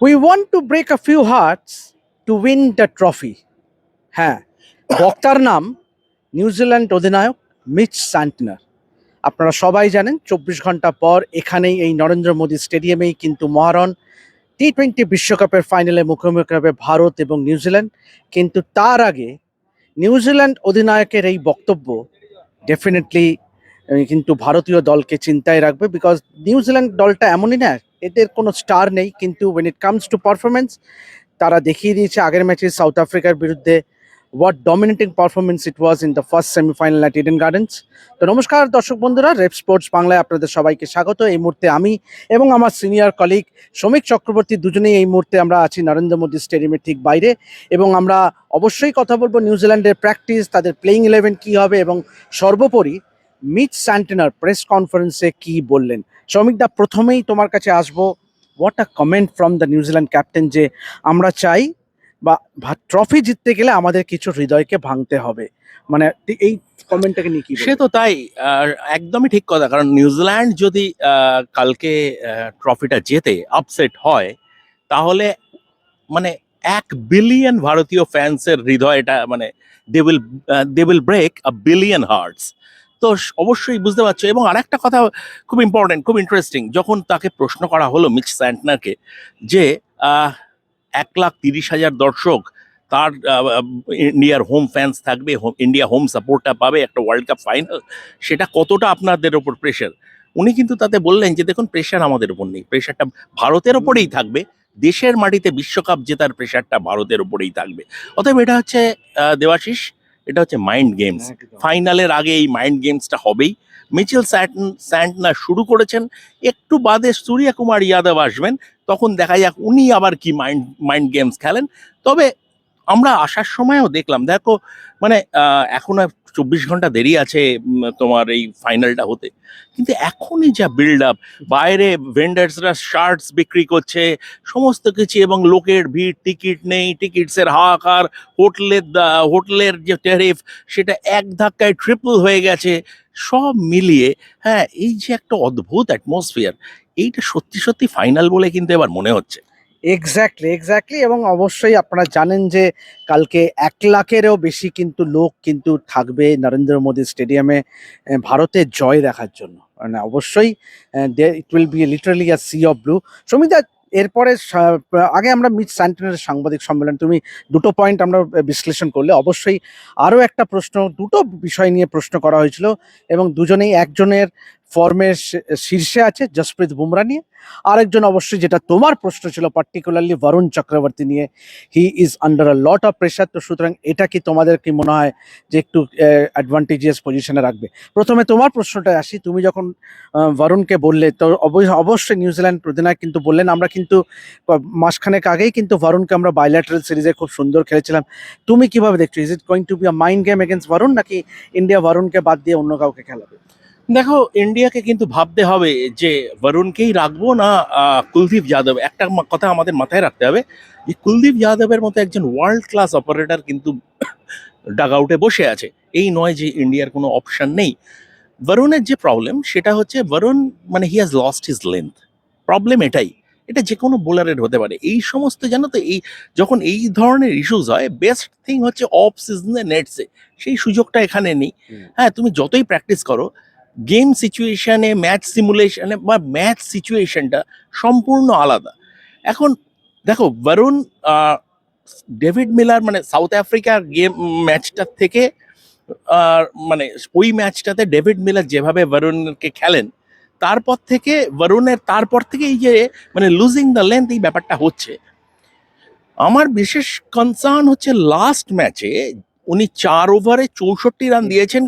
We want to break a few hearts to win the trophy. হ্যাঁ, বক্তার নাম New Zealand অধিনায়ক মিচ স্যান্টনার। আপনারা সবাই জানেন 24 ঘন্টা পর এখানেই এই নরেন্দ্র মোদী স্টেডিয়ামেই কিন্তু মহারণ টি-20 বিশ্বকাপের ফাইনালে মুখোমুখি হবে ভারত এবং নিউজিল্যান্ড। কিন্তু তার আগে নিউজিল্যান্ড অধিনায়কের এই বক্তব্য ডেফিনেটলি কিন্তু ভারতীয় দলকে চিন্তায় রাখবে, বিকজ নিউজিল্যান্ড দলটা এমনই না, এদের কোনো স্টার নেই, কিন্তু when it comes to performance তারা দেখিয়ে দিয়েছে আগের ম্যাচে সাউথ আফ্রিকার বিরুদ্ধে what dominating performance it was in the first semifinal at Eden Gardens. তো নমস্কার দর্শক বন্ধুরা, রেপ স্পোর্টস বাংলায় আপনাদের সবাইকে স্বাগত। এই মুহূর্তে আমি এবং আমার সিনিয়র কলিগ শ্রমিক চক্রবর্তী দুজনেই এই মুহূর্তে আমরা আছি নরেন্দ্র মোদী স্টেডিয়ামের ঠিক বাইরে, এবং আমরা অবশ্যই কথা বলবো নিউজিল্যান্ডের প্র্যাকটিস, তাদের প্লেইং 11 কী হবে, এবং সর্বোপরি মিচ স্যান্টনার প্রেস কনফারেন্সে কি বললেন। শ্রমিকদা, প্রথমেই তোমার কাছে আসবো। What a comment from the New Zealand captain যে আমরা চাই বা ট্রফি জিততে গেলে আমাদের কিছু হৃদয়কে ভাঙতে হবে, মানে এই কমেন্টটাকে নিয়ে কি সে তো তাই। একদমই ঠিক কথা, কারণ নিউজিল্যান্ড যদি কালকে ট্রফিটা জেতে আপসেট হয়, তাহলে মানে 1 বিলিয়ন ভারতীয় ফ্যান্সের হৃদয়টা মানে they will break 1 billion hearts. তো অবশ্যই বুঝতে পারছো। এবং আরেকটা কথা খুব ইম্পর্টেন্ট, খুব ইন্টারেস্টিং, যখন তাকে প্রশ্ন করা হলো মিচ স্যান্টনারকে যে 1,30,000 দর্শক, তার ইন্ডিয়ার হোম ফ্যান্স থাকবে, ইন্ডিয়া হোম সাপোর্টটা পাবে একটা ওয়ার্ল্ড কাপ ফাইনাল, সেটা কতটা আপনাদের ওপর প্রেশার। উনি কিন্তু তাতে বললেন যে দেখুন, প্রেশার আমাদের ওপর নেই, প্রেশারটা ভারতের ওপরেই থাকবে, দেশের মাটিতে বিশ্বকাপ জেতার প্রেশারটা ভারতের ওপরেই থাকবে। অতএব এটা হচ্ছে দেবাশিস, এটা হচ্ছে মাইন্ড গেমস। ফাইনালের আগে এই মাইন্ড গেমসটা হবেই। মিচেল স্যান্টনার শুরু করেছেন, একটু বাদে সূর্যকুমার যাদব আসবেন, তখন দেখা যাক উনি আবার কি মাইন্ড গেমস খেলেন। তবে আমরা আসার সময়ও দেখলাম, দেখো মানে এখন আর 24 ঘন্টা দেরি আছে তোমার এই ফাইনালটা হতে, কিন্তু এখনই যা বিল্ড আপ, বাইরে ভেন্ডার্সরা শার্টস বিক্রি করছে, সমস্ত কিছু, এবং লোকের ভিড়, টিকিট নেই, টিকিটসের হাহাকার, হোটেলের যে ট্যারিফ সেটা এক ধাক্কায় ট্রিপল হয়ে গেছে, সব মিলিয়ে হ্যাঁ, এই যে একটা অদ্ভুত অ্যাটমসফিয়ার, এইটা সত্যি সত্যি ফাইনাল বলে কিন্তু এবার মনে হচ্ছে। এক্স্যাক্টলি, এবং অবশ্যই আপনারা জানেন যে কালকে 1 লাখেরও বেশি কিন্তু লোক কিন্তু থাকবে নরেন্দ্র মোদী স্টেডিয়ামে ভারতের জয় দেখার জন্য। মানে অবশ্যই it will be literally a sea of blue. Samita, এরপরে আগে আমরা মিচ স্যান্টনারের সাংবাদিক সম্মেলন, তুমি দুটো পয়েন্ট আমরা বিশ্লেষণ করলে, অবশ্যই আরও একটা প্রশ্ন, দুটো বিষয় নিয়ে প্রশ্ন করা হয়েছিল, এবং দুজনেই একজনের ফর্মের শীর্ষে আছে জসপ্রীত বুমরা নিয়ে, আরেকজন অবশ্যই যেটা তোমার প্রশ্ন ছিল পার্টিকুলারলি বরুণ চক্রবর্তী নিয়ে, he is under a lot of pressure. তো সুতরাং এটা কি তোমাদের কি মনে হয় যে একটু অ্যাডভান্টেজিয়াস পজিশনে রাখবে? প্রথমে তোমার প্রশ্নটায় আসি। তুমি যখন বরুণকে বললে, তো অবশ্যই নিউজিল্যান্ড অধিনায়ক কিন্তু বললেন আমরা কিন্তু মাসখানেক আগেই কিন্তু বরুণকে আমরা বাইল্যাটারাল সিরিজে খুব সুন্দর খেলেছিলাম। তুমি কিভাবে দেখছো? Is it going to be a mind game against Varun, নাকি ইন্ডিয়া বরুণকে বাদ দিয়ে অন্য কাউকে খেলাবে? দেখো, ইন্ডিয়াকে কিন্তু ভাবতে হবে যে বরুণকেই রাখবো না কুলদীপ যাদব। একটা কথা আমাদের মাথায় রাখতে হবে, যে কুলদীপ যাদবের মতো একজন ওয়ার্ল্ড ক্লাস অপারেটর কিন্তু ডাগ আউটে বসে আছে, এই নয় যে ইন্ডিয়ার কোনো অপশন নেই। বরুণের যে প্রবলেম সেটা হচ্ছে, বরুণ মানে he has lost his length, problem এটাই। এটা যে কোনো বোলারের হতে পারে এই সমস্ত, জানো তো, এই যখন এই ধরনের ইস্যুস হয়, বেস্ট থিং হচ্ছে অফ সিজনে নেটসে, সেই সুযোগটা এখানে নেই। হ্যাঁ, তুমি যতই প্র্যাকটিস করো, গেম সিচুয়েশনে, ম্যাচ সিমুলেশনে বা ম্যাচ সিচুয়েশনটা সম্পূর্ণ আলাদা। এখন দেখো, বরুণ ডেভিড মিলার মানে সাউথ আফ্রিকার গেম ম্যাচটার থেকে মানে ওই ম্যাচটাতে ডেভিড মিলার যেভাবে বরুণকে খেলেন, তারপর থেকে এই যে মানে লুজিং দ্য লেন্থ, এই ব্যাপারটা হচ্ছে। আমার বিশেষ কনসার্ন হচ্ছে লাস্ট ম্যাচে উনি 4 ওভারে 64 রান দিয়েছেন,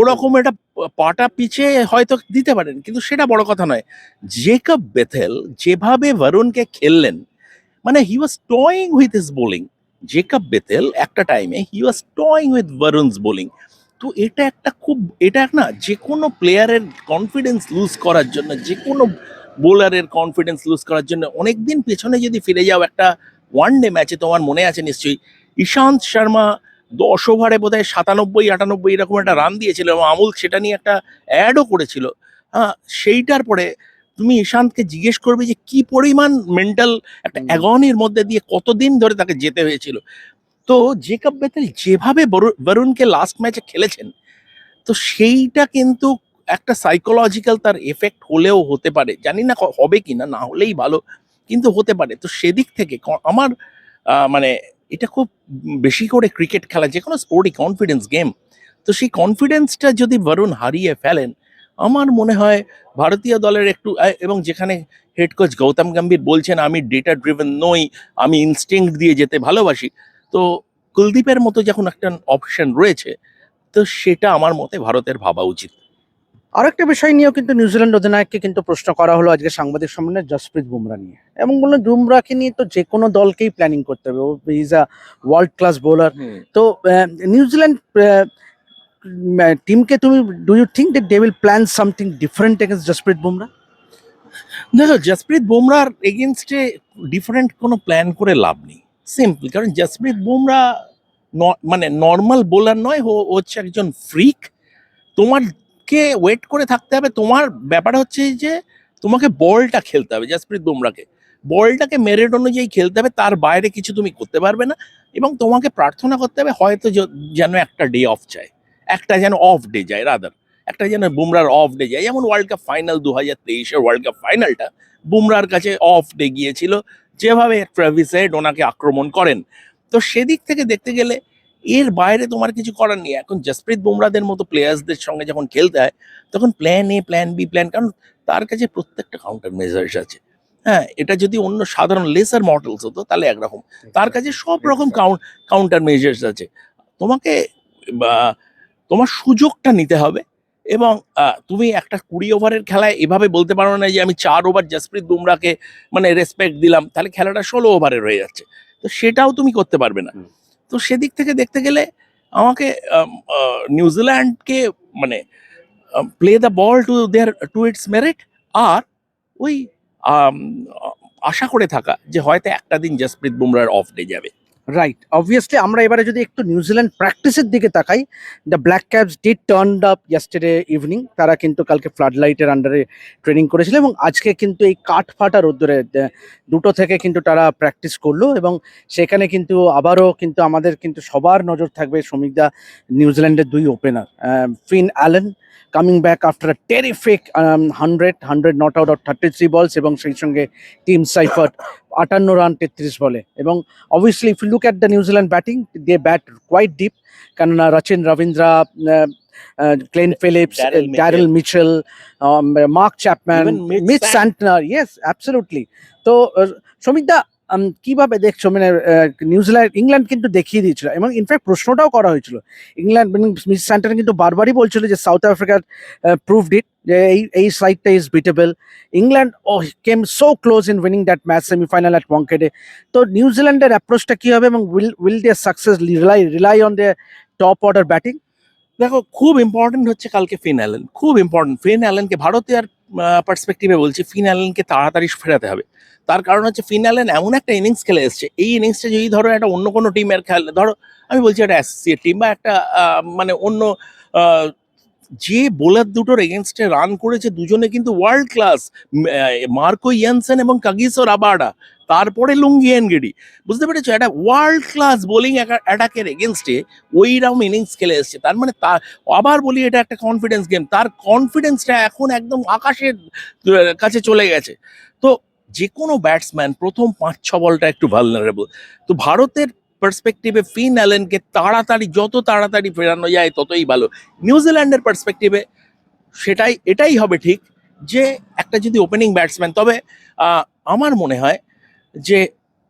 ওরকম একটা পাটা পিছে হয়তো দিতে পারেন, কিন্তু সেটা বড় কথা নয়। জেকব বেথেল যেভাবে বরুণকে খেললেন, মানে he was toying with his bowling. Jacob Bethell একটা টাইমে হি was toying with Barun's bowling. তো এটা না, যে কোনো প্লেয়ারের কনফিডেন্স লুজ করার জন্য, যে কোনো বোলারের কনফিডেন্স লুজ করার জন্য, অনেকদিন পেছনে যদি ফিরে যাও, একটা ওয়ানডে ম্যাচে তোমার মনে আছে নিশ্চয়ই, ইশান্ত শর্মা 10 ওভারে বোধহয় 97-98 এরকম একটা রান দিয়েছিল, এবং আমুল সেটা নিয়ে একটা অ্যাডও করেছিল। হ্যাঁ, সেইটার পরে তুমি ঈশান্তকে জিজ্ঞেস করবে যে কি পরিমাণ মেন্টাল একটা অ্যাগনির মধ্যে দিয়ে কতদিন ধরে তাকে যেতে হয়েছিল। তো জেকব বেথেল যেভাবে বরুণকে লাস্ট ম্যাচে খেলেছেন, তো সেইটা কিন্তু একটা সাইকোলজিক্যাল তার এফেক্ট হলেও হতে পারে, জানি না হবে কি না, না হলেই ভালো, কিন্তু হতে পারে। তো সেদিক থেকে আমার মানে এটা খুব বেশি করে ক্রিকেট খেলা, যে কোনো স্পোর্টই কনফিডেন্স গেম। তো সেই কনফিডেন্সটা যদি বরুণ হারিয়ে ফেলেন, আমার মনে হয় ভারতীয় দলের একটু এবং যেখানে হেড কোচ গৌতম গম্ভীর বলছেন আমি ডেটা ড্রিভেন নই, আমি ইনস্টিংক্ট দিয়ে যেতে ভালোবাসি, তো কুলদীপের মতো যখন একটা অপশন রয়েছে, তো সেটা আমার মতে ভারতের ভাবা উচিত। আরেকটা বিষয় নিয়েও কিন্তু নিউজিল্যান্ড অধিনায়ককে কিন্তু প্রশ্ন করা হলো আজকে সাংবাদিক সম্মেলনে জসপ্রীত বুমরা নিয়ে, এবং বললেন বুমরাকে নিয়ে তো যে কোনো দলকেই প্ল্যানিং করতে হবে, ও is a world class bowler. তো নিউজিল্যান্ড টিমকে তুমি do you think that they will plan something different against Jasprit Bumrah? দেখো, জসপ্রীত বুমরার এগেনস্টে ডিফারেন্ট কোনো প্ল্যান করে লাভ নেই, সিম্পল। কারণ জসপ্রীত বুমরা মানে নর্মাল বোলার নয়, ও হচ্ছে একজন ফ্রিক। তোমাকে ওয়েট করে থাকতে হবে। তোমার ব্যাপার হচ্ছে যে তোমাকে বলটা খেলতে হবে, জসপ্রীত বুমরাকে বলটাকে মেরিট অনুযায়ী খেলতে হবে, তার বাইরে কিছু তুমি করতে পারবে না। এবং তোমাকে প্রার্থনা করতে হবে হয়তো যেন একটা ডে অফ যায়, একটা যেন অফ ডে যায়, রাদার একটা যেন বুমরার অফ ডে যায়। যেমন ওয়ার্ল্ড কাপ ফাইনাল 2023-এর ওয়ার্ল্ড কাপ ফাইনালটা বুমরার কাছে অফ ডে গিয়েছিল, যেভাবে ট্রেভিস হেড ওনাকে আক্রমণ করেন। তো সেদিক থেকে দেখতে গেলে এর বাইরে তোমার কিছু করার নেই। এখন জসপ্রীত বুমরাদের মতো প্লেয়ার্সদের সঙ্গে যখন খেলতে হয়, তখন plan A, plan B, plan, কারণ তার কাছে প্রত্যেকটা কাউন্টার মেজার্স আছে। হ্যাঁ, এটা যদি অন্য সাধারণ লেসার মডেলস হতো তাহলে একরকম, তার কাছে সব রকম কাউন্টার মেজার্স আছে। তোমাকে তোমার সুযোগটা নিতে হবে। এবং তুমি একটা 20 ওভারের খেলায় এভাবে বলতে পারো না যে আমি 4 ওভার জসপ্রীত বুমরাকে মানে রেসপেক্ট দিলাম, তাহলে খেলাটা 16 ওভারের হয়ে যাচ্ছে। তো সেটাও তুমি করতে পারবে না। তো সেদিক থেকে দেখতে গেলে আমাকে নিউজিল্যান্ডকে মানে play the ball to its merit, আর ওই আম, আশা করে থাকা যে হয়তো একটা দিন জসপ্রীত বুমরার অফ ডে যাবে। রাইট, অবভিয়াসলি আমরা এবারে যদি একটু নিউজিল্যান্ড প্র্যাকটিসের দিকে তাকাই, the Black Caps did turn up yesterday evening. তারা কিন্তু কালকে ফ্লাড লাইটের আন্ডারে ট্রেনিং করেছিল, এবং আজকে কিন্তু এই কাঠ ফাটা রোদ্দুরে 2টো থেকে কিন্তু তারা প্র্যাকটিস করলো। এবং সেখানে কিন্তু আবারও কিন্তু আমাদের কিন্তু সবার নজর থাকবে শ্রমিকদা, নিউজিল্যান্ডের 2 opener, Finn Allen coming back after a terrific 100 not out of 33 balls, এবং সেই সঙ্গে টিম সাইফার্ট 58 রান 33 বলে। এবং obviously if you look at the New Zealand batting, they bat quite deep, কেননা Rachin Ravindra, Glenn Phillips, Daryl Mitchell. Daryl Mitchell, Mark Chapman, Even Mitch Santner, yes absolutely. তো শ্রমিকদা কিভাবে দেখছো, মানে New Zealand England কিন্তু দেখিয়ে দিয়েছিল, এবং ইনফ্যাক্ট প্রশ্নটাও করা হয়েছিল। ইংল্যান্ড মিচ স্যান্টার কিন্তু বারবারই বলছিল যে সাউথ আফ্রিকার প্রুভড ইট, যে এই সাইডটা is beatable. England came so close in winning that match semifinal at Wankhede. তো নিউজিল্যান্ডের অ্যাপ্রোচটা কি হবে, এবং will their success rely on the top order batting? দেখো, খুব ইম্পর্টেন্ট হচ্ছে কালকে ফিন অ্যালেন, খুব ইম্পর্টেন্ট। ফিন অ্যালেনকে ভারতীয় পার্সপেক্টিভে বলছি, ফিন অ্যালেনকে তাড়াতাড়ি ফেরাতে হবে। তার কারণ হচ্ছে ফিন অ্যালেন এমন একটা ইনিংস খেলে এসছে, এই ইনিংসটা যদি ধরো একটা অন্য কোনো টিমের খেলে, ধরো আমি বলছি একটা অ্যাসোসিয়েট টিম বা একটা মানে অন্য আহ, যে বোলার দুটোর এগেনস্টে রান করেছে দুজনে কিন্তু ওয়ার্ল্ড ক্লাস, মার্কো ইয়ানসেন এবং কাগিসো রাবাডা, তারপরে লুঙ্গি এনগেডি, বুঝতে পেরেছো? একটা ওয়ার্ল্ড ক্লাস বোলিং অ্যাটাকের এগেনস্টে ওই রাউন্ড ইনিংস খেলে এসছে। তার মানে তার, আবার বলি, এটা একটা কনফিডেন্স গেম। তার কনফিডেন্সটা এখন একদম আকাশের কাছে চলে গেছে। তো যে কোনো ব্যাটসম্যান প্রথম 5-6 বলটা একটু ভালনারেবল। তো ভারতের পার্সপেক্টিভে ফিন অ্যালেনকে তাড়াতাড়ি, যত তাড়াতাড়ি ফেরানো যায় ততই ভালো। নিউজিল্যান্ডের পার্সপেক্টিভে এটাই হবে ঠিক, যে একটা যদি ওপেনিং ব্যাটসম্যান, তবে আমার মনে হয় যে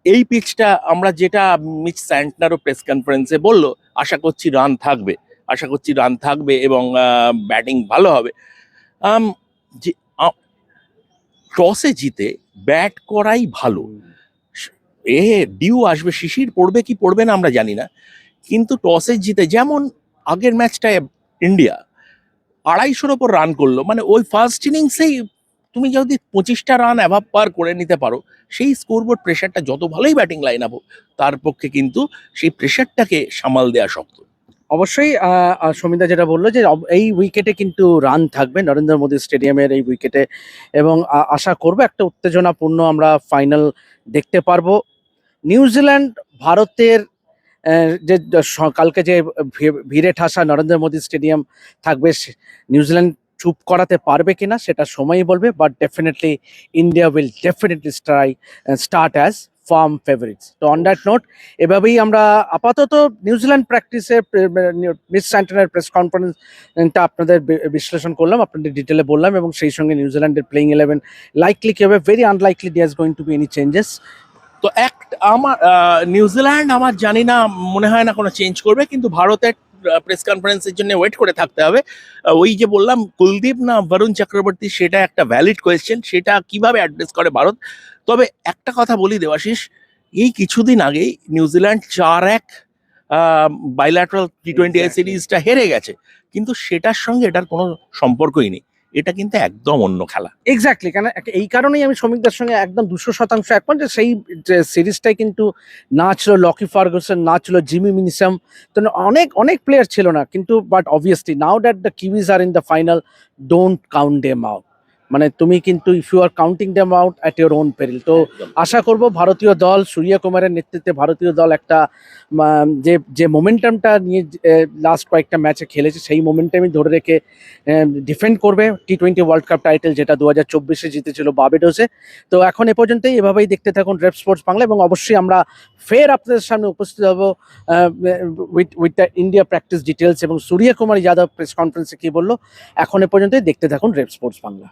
এই পিচটা আমরা যেটা মিচ স্যান্টনারও প্রেস কনফারেন্সে বললো, আশা করছি রান থাকবে এবং ব্যাটিং ভালো হবে। যে টসে জিতে ব্যাট করাই ভালো। ডিউ আসবে, শিশির পড়বে কি পড়বে না আমরা জানি না, কিন্তু টসে জিতে, যেমন আগের ম্যাচটায় ইন্ডিয়া 250-র ওপর রান করলো, মানে ওই ফার্স্ট ইনিংসেই তুমি যদি 25টা রান অ্যাভাব পার করে নিতে পারো, সেই স্কোরবোর্ড প্রেশারটা, যত ভালোই ব্যাটিং লাইন আপ, তার পক্ষে কিন্তু সেই প্রেশারটাকে সামাল দেওয়া শক্ত। অবশ্যই সমিতা যেটা বললো যে এই উইকেটে কিন্তু রান থাকবে নরেন্দ্র মোদী স্টেডিয়ামের এই উইকেটে, এবং আশা করবো একটা উত্তেজনাপূর্ণ আমরা ফাইনাল দেখতে পারবো। নিউজিল্যান্ড ভারতের যে কালকে যে ভিড়ে ঠাসা নরেন্দ্র মোদী স্টেডিয়াম থাকবে, নিউজিল্যান্ড চুপ করাতে পারবে কিনা সেটা সময়ই বলবে, but definitely India will definitely start as farm favourites. তো অন দ্যাট নোট এভাবেই আমরা আপাতত নিউজিল্যান্ড প্র্যাকটিসে মিস স্যান্টনার প্রেস কনফারেন্সটা আপনাদের বিশ্লেষণ করলাম, আপনাদের ডিটেলে বললাম, এবং সেই সঙ্গে নিউজিল্যান্ডের প্লেইং 11 লাইকলি কি হবে, very unlikely there is going to be any changes. তো আমার নিউজিল্যান্ড আমার জানি না, মনে হয় না কোনো চেঞ্জ করবে, কিন্তু ভারতের প্রেস কনফারেন্সের জন্য ওয়েট করে থাকতে হবে। ওই যে বললাম কুলদীপ না বরুণ চক্রবর্তী, সেটা একটা ভ্যালিড কোয়েশ্চেন, সেটা কিভাবে অ্যাড্রেস করে ভারত। তবে একটা কথা বলি দেবাশিস, এই কিছুদিন আগেই নিউজিল্যান্ড 4-1 বাইল্যাটারাল টি-20 সিরিজটা হেরে গেছে, কিন্তু সেটার সঙ্গে এটার কোনো সম্পর্কই নেই। এটা কিন্তু একদম অন্য খেলা। এক্স্যাক্টলি, কারণ এই কারণেই আমি শ্রমিকদের সঙ্গে একদম 200% একমত যে সেই সিরিজটাই কিন্তু না ছিল লকি ফার্গুসন, না ছিল জিমি মিনিসাম, তো অনেক অনেক প্লেয়ার ছিল না, কিন্তু but obviously now that the Kiwis are in the final, don't count them out. মানে তুমি কিন্তু if you are counting them out at your own peril. তো আশা করব ভারতীয় দল, সূর্যকুমারের নেতৃত্বে ভারতীয় দল একটা যে মোমেন্টামটা নিয়ে লাস্ট কয়েকটা ম্যাচে খেলেছে, সেই মোমেন্টামই ধরে রেখে ডিফেন্ড করবে টি-20 ওয়ার্ল্ড কাপ টাইটেল, যেটা 2024-এ জিতেছিল বার্বাডোসে। তো এখন এ পর্যন্তই, এভাবেই দেখতে থাকুন রেপ স্পোর্টস বাংলা, এবং অবশ্যই আমরা ফের আপনাদের সামনে উপস্থিত হব with the India practice details, এবং সূর্যকুমার যাদব প্রেস কনফারেন্সে কি বললো। এখন এ পর্যন্তই, দেখতে থাকুন রেপ স্পোর্টস বাংলা।